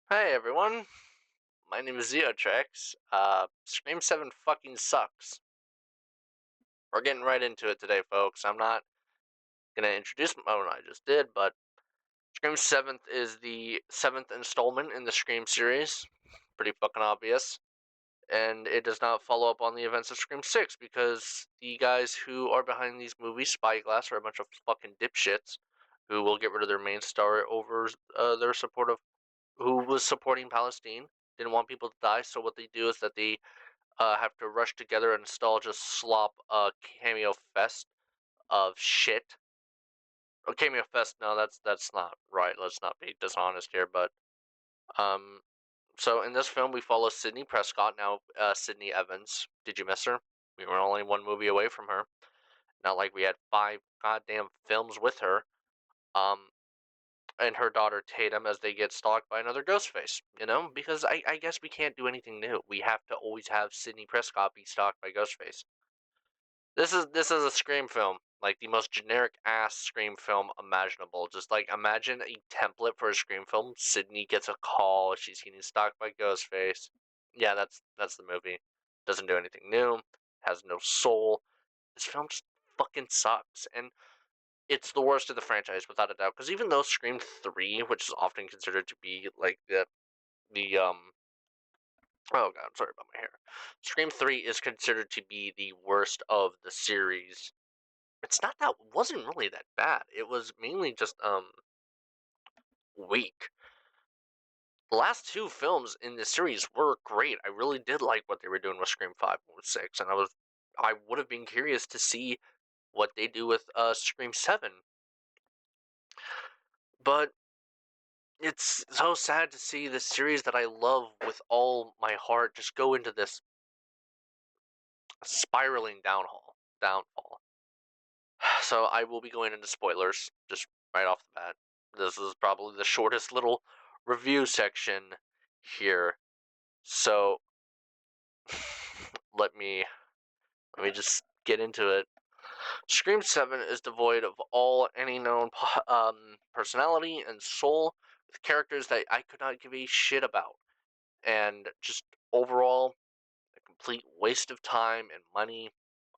Hey everyone, my name is Zeotrex. Scream 7 fucking sucks. We're getting right into it today, folks. I'm not gonna introduce. Oh, no, I just did, but Scream 7th is the 7th installment in the Scream series. Pretty fucking obvious. And it does not follow up on the events of Scream 6 because the guys who are behind these movies, Spyglass, are a bunch of fucking dipshits who will get rid of their main star over their support of who was supporting Palestine. Didn't want people to die, so what they do is that they have to rush together and install just slop cameo fest of shit. Oh, cameo fest, no, that's not right. Let's not be dishonest here, but um, so in this film we follow Sydney Prescott, now Sydney Evans. Did you miss her? We were only one movie away from her. Not like we had 5 goddamn films with her. Um, and her daughter Tatum as they get stalked by another Ghostface. Because I guess we can't do anything new. We have to always have Sydney Prescott be stalked by Ghostface. This is a Scream film, like the most generic ass Scream film imaginable. Just like imagine a template for a Scream film. Sydney gets a call. She's getting stalked by Ghostface. Yeah, that's the movie. Doesn't do anything new. Has no soul. This film just fucking sucks, and it's the worst of the franchise without a doubt. Because even though Scream 3, which is often considered to be like the oh god, I'm sorry about my hair. Scream 3 is considered to be the worst of the series. It's not that wasn't really that bad. It was mainly just weak. The last two films in this series were great. I really did like what they were doing with Scream 5 and 6, and I would have been curious to see what they do with Scream 7. But it's so sad to see this series that I love with all my heart just go into this spiraling downfall. So I will be going into spoilers just right off the bat. This is probably the shortest little review section here. So let me let me just get into it. Scream 7 is devoid of all any known personality and soul, with characters that I could not give a shit about, and just overall a complete waste of time and money.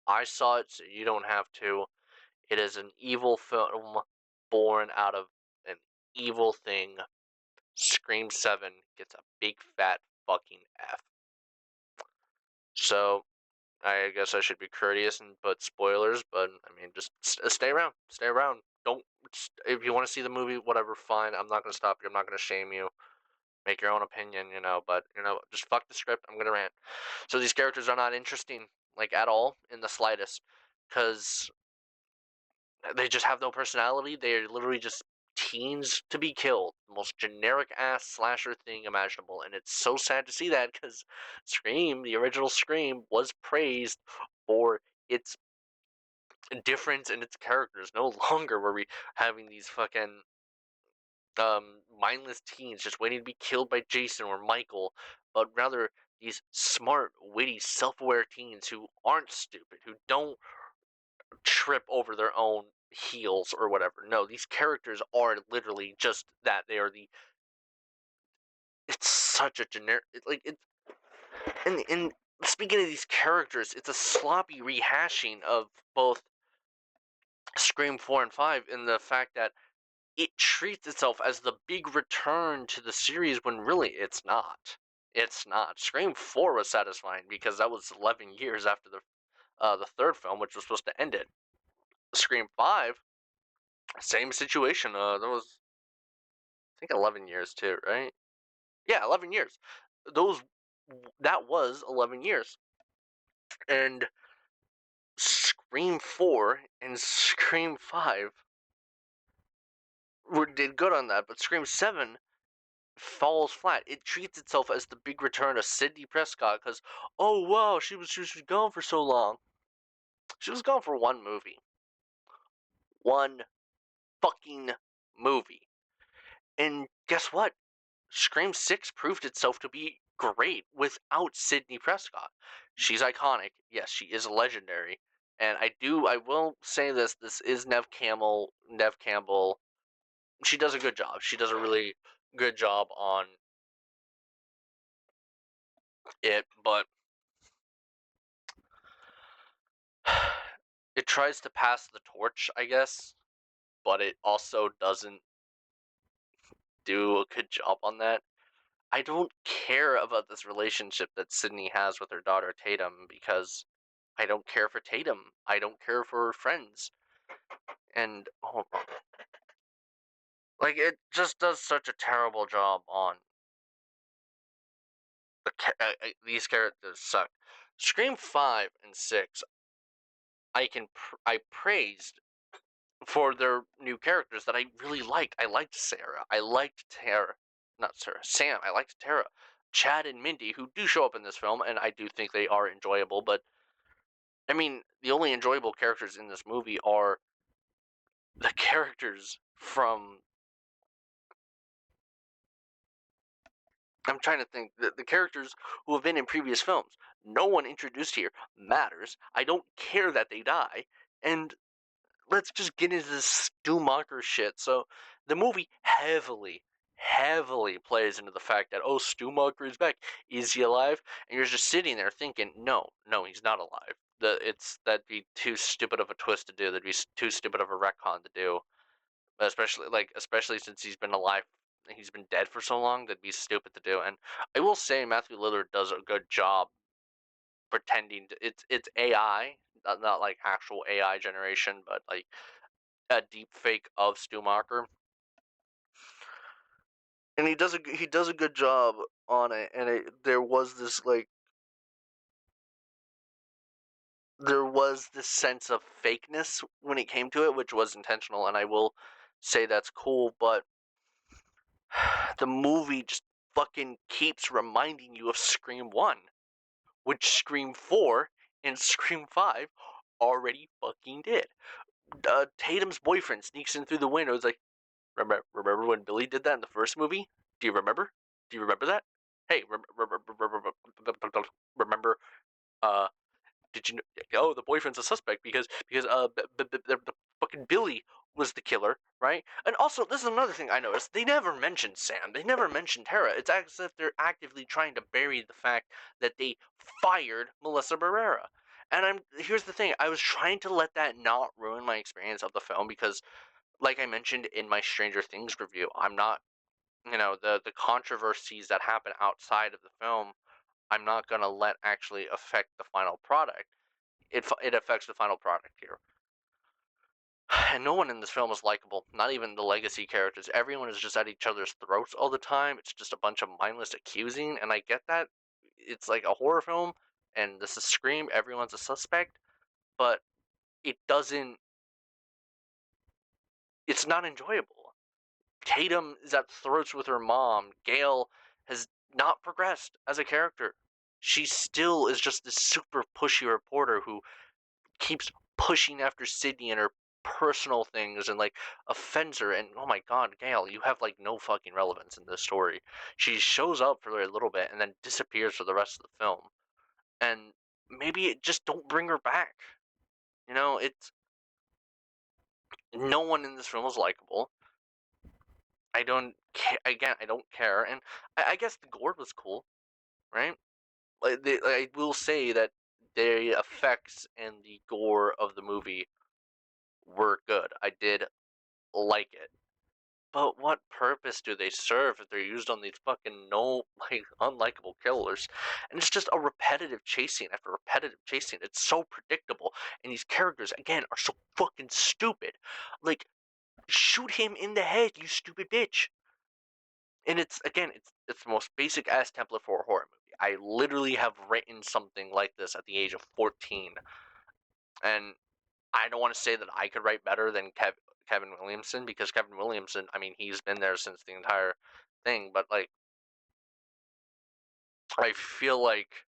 I saw it, so you don't have to. It is an evil film born out of an evil thing. Scream 7 gets a big fat fucking F. So, I guess I should be courteous and put spoilers, but I mean, just stay around. Stay around. Don't. If you want to see the movie, whatever, fine. I'm not going to stop you. I'm not going to shame you. Make your own opinion, but, just fuck the script. I'm going to rant. So, these characters are not interesting, like, at all, in the slightest. Because they just have no personality. They're literally just teens to be killed. The most generic ass slasher thing imaginable. And it's so sad to see that because Scream, the original Scream, was praised for its difference in its characters. No longer were we having these fucking mindless teens just waiting to be killed by Jason or Michael, but rather these smart, witty, self-aware teens who aren't stupid, who don't trip over their own heels or whatever. No, these characters are literally just that. They are the. It's such a generic. And speaking of these characters, it's a sloppy rehashing of both Scream 4 and 5 in the fact that it treats itself as the big return to the series when really it's not. It's not. Scream 4 was satisfying because that was 11 years after the third film, which was supposed to end it. Scream 5, same situation. That was, I think, 11 years too, right? Yeah, 11 years. Those that was 11 years. And Scream 4 and Scream 5 did good on that, but Scream 7 falls flat. It treats itself as the big return of Sidney Prescott because, oh wow, she was gone for so long. She was gone for one movie. One fucking movie. And guess what? Scream 6 proved itself to be great without Sidney Prescott. She's iconic. Yes, she is legendary. And I will say this is Neve Campbell. She does a good job. She does a really good job on but it tries to pass the torch, I guess, but it also doesn't do a good job on that. I don't care about this relationship that Sydney has with her daughter Tatum because I don't care for Tatum. I don't care for her friends. And like it just does such a terrible job on these characters suck. Scream 5 and 6 I praised for their new characters that I really liked. I liked Sarah. I liked Tara. Not Sarah. Sam. I liked Tara. Chad and Mindy, who do show up in this film, and I do think they are enjoyable, but I mean, the only enjoyable characters in this movie are the characters from. I'm trying to think. The characters who have been in previous films. No one introduced here matters. I don't care that they die. And let's just get into this Stumacher shit. So the movie heavily plays into the fact that, oh, Stumacher is back. Is he alive? And you're just sitting there thinking, no, he's not alive. That'd be too stupid of a twist to do. That'd be too stupid of a retcon to do. Especially since he's been alive, he's been dead for so long. That'd be stupid to do. And I will say Matthew Lillard does a good job pretending to, it's AI, not like actual AI generation, but like a deep fake of Stumacher, and he does a good job on it. And there was this sense of fakeness when it came to it, which was intentional, and I will say that's cool. But the movie just fucking keeps reminding you of Scream 1, which Scream 4 and Scream 5 already fucking did. Tatum's boyfriend sneaks in through the window. It's like, remember when Billy did that in the first movie? Do you remember? Do you remember that? Hey, remember? Uh, did you know? Oh, the boyfriend's a suspect because the fucking Billy was the killer, right? And also, this is another thing I noticed: they never mentioned Sam. They never mentioned Tara. It's as if they're actively trying to bury the fact that they fired Melissa Barrera. And here's the thing: I was trying to let that not ruin my experience of the film because, like I mentioned in my Stranger Things review, I'm not, the controversies that happen outside of the film, I'm not going to let actually affect the final product. It affects the final product here. And no one in this film is likable, not even the legacy characters. Everyone is just at each other's throats all the time. It's just a bunch of mindless accusing, and I get that. It's like a horror film, and this is Scream, everyone's a suspect, but it doesn't, it's not enjoyable. Tatum is at throats with her mom. Gail has not progressed as a character. She still is just this super pushy reporter who keeps pushing after Sydney and her personal things and like offends her. And oh my god, Gail, you have like no fucking relevance in this story. She shows up for a little bit and then disappears for the rest of the film. And maybe just don't bring her back. It's no one in this film is likable. I don't again, I don't care. And I guess the gore was cool, right? I will say that the effects and the gore of the movie were good. I did like it. But what purpose do they serve if they're used on these fucking unlikable killers? And it's just a repetitive chasing after repetitive chasing. It's so predictable. And these characters, again, are so fucking stupid. Like, shoot him in the head, you stupid bitch. And it's the most basic ass template for a horror movie. I literally have written something like this at the age of 14, and I don't want to say that I could write better than Kevin Williamson, because Kevin Williamson, I mean, he's been there since the entire thing, but like, I feel like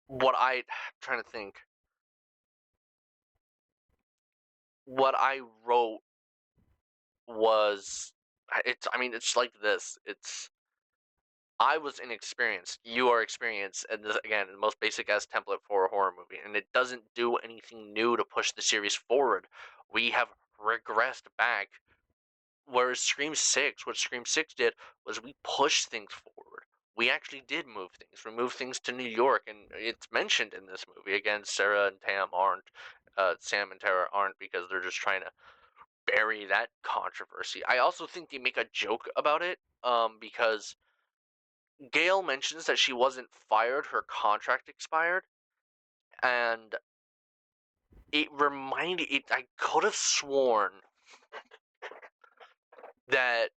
I'm trying to think, what I wrote was, it's like this. I was inexperienced. You are experienced, and this, again, the most basic ass template for a horror movie, and it doesn't do anything new to push the series forward. We have regressed back. Whereas what Scream 6 did was we pushed things forward. we actually did move things. We moved things to New York, and it's mentioned in this movie. Again, Sarah and Tam aren't, Sam and Tara aren't, because they're just trying to bury that controversy. I also think they make a joke about it, because Gail mentions that she wasn't fired, her contract expired, and I could have sworn that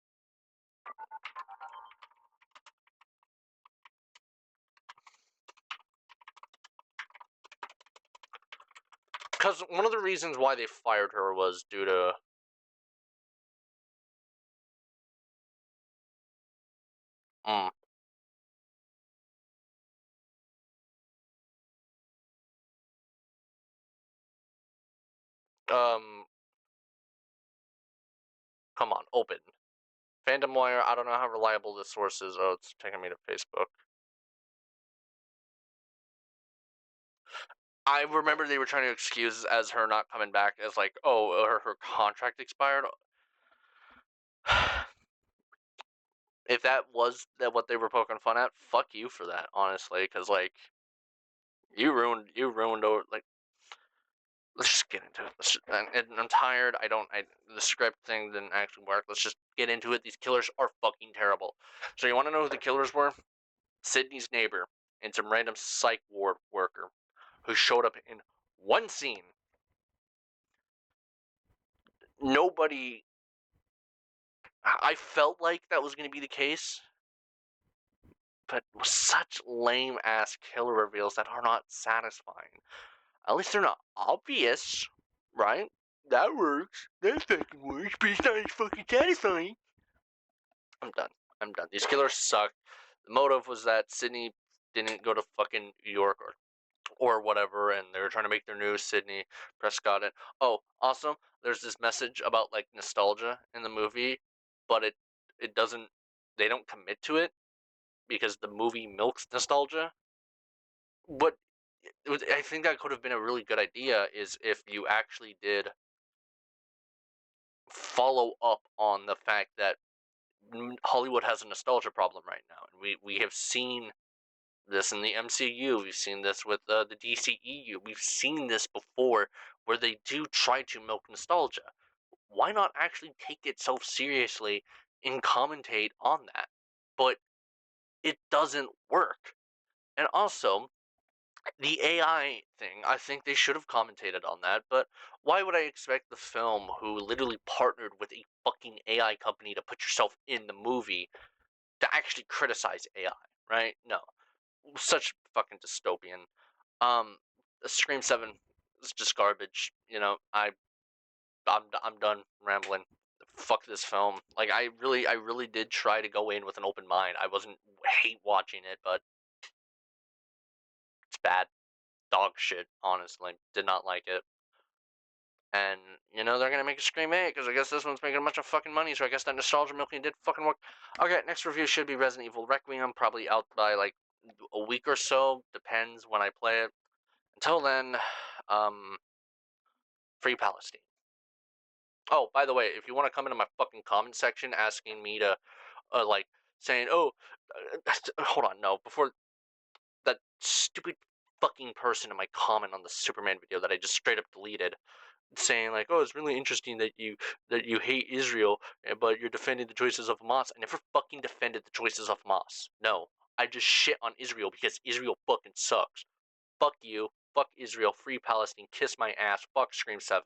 because one of the reasons why they fired her was due to mm, um come on, open. Fandom Wire, I don't know how reliable this source is. Oh, it's taking me to Facebook. I remember they were trying to excuse as her not coming back as like, oh, her contract expired. If that was what they were poking fun at, fuck you for that, honestly, because like you ruined over like. Let's just get into it. I'm tired. The script thing didn't actually work. Let's just get into it. These killers are fucking terrible. So you want to know who the killers were? Sydney's neighbor and some random psych ward worker who showed up in one scene. Nobody. I felt like that was going to be the case, but such lame ass killer reveals that are not satisfying. At least they're not obvious, right? That works. That fucking works, but it's not as fucking satisfying. I'm done. I'm done. These killers suck. The motive was that Sydney didn't go to fucking New York or whatever, and they were trying to make their news. Sydney Prescott. And oh, also, there's this message about like nostalgia in the movie, but it doesn't. They don't commit to it because the movie milks nostalgia. But I think that could have been a really good idea is if you actually did follow up on the fact that Hollywood has a nostalgia problem right now, and we have seen this in the MCU. We've seen this with the DCEU. We've seen this before, where they do try to milk nostalgia. Why not actually take itself seriously and commentate on that? But it doesn't work. And also, the AI thing, I think they should have commentated on that, but why would I expect the film, who literally partnered with a fucking AI company to put yourself in the movie, to actually criticize AI, right? No. Such fucking dystopian. Um, Scream 7 is just garbage. I'm done rambling. Fuck this film. Like, I really did try to go in with an open mind. I wasn't hate watching it, but it's bad. Dog shit, honestly. Did not like it. And, they're gonna make a Scream 8, because I guess this one's making a bunch of fucking money, so I guess that nostalgia milking did fucking work. Okay, next review should be Resident Evil Requiem, probably out by, like, a week or so, depends when I play it. Until then, um, free Palestine. Oh, by the way, if you want to come into my fucking comment section asking me to, like, saying, oh, hold on, no, before that stupid fucking person in my comment on the Superman video that I just straight up deleted, saying like, "Oh, it's really interesting that you hate Israel, but you're defending the choices of Hamas." I never fucking defended the choices of Hamas. No, I just shit on Israel because Israel fucking sucks. Fuck you. Fuck Israel. Free Palestine. Kiss my ass. Fuck Scream 7.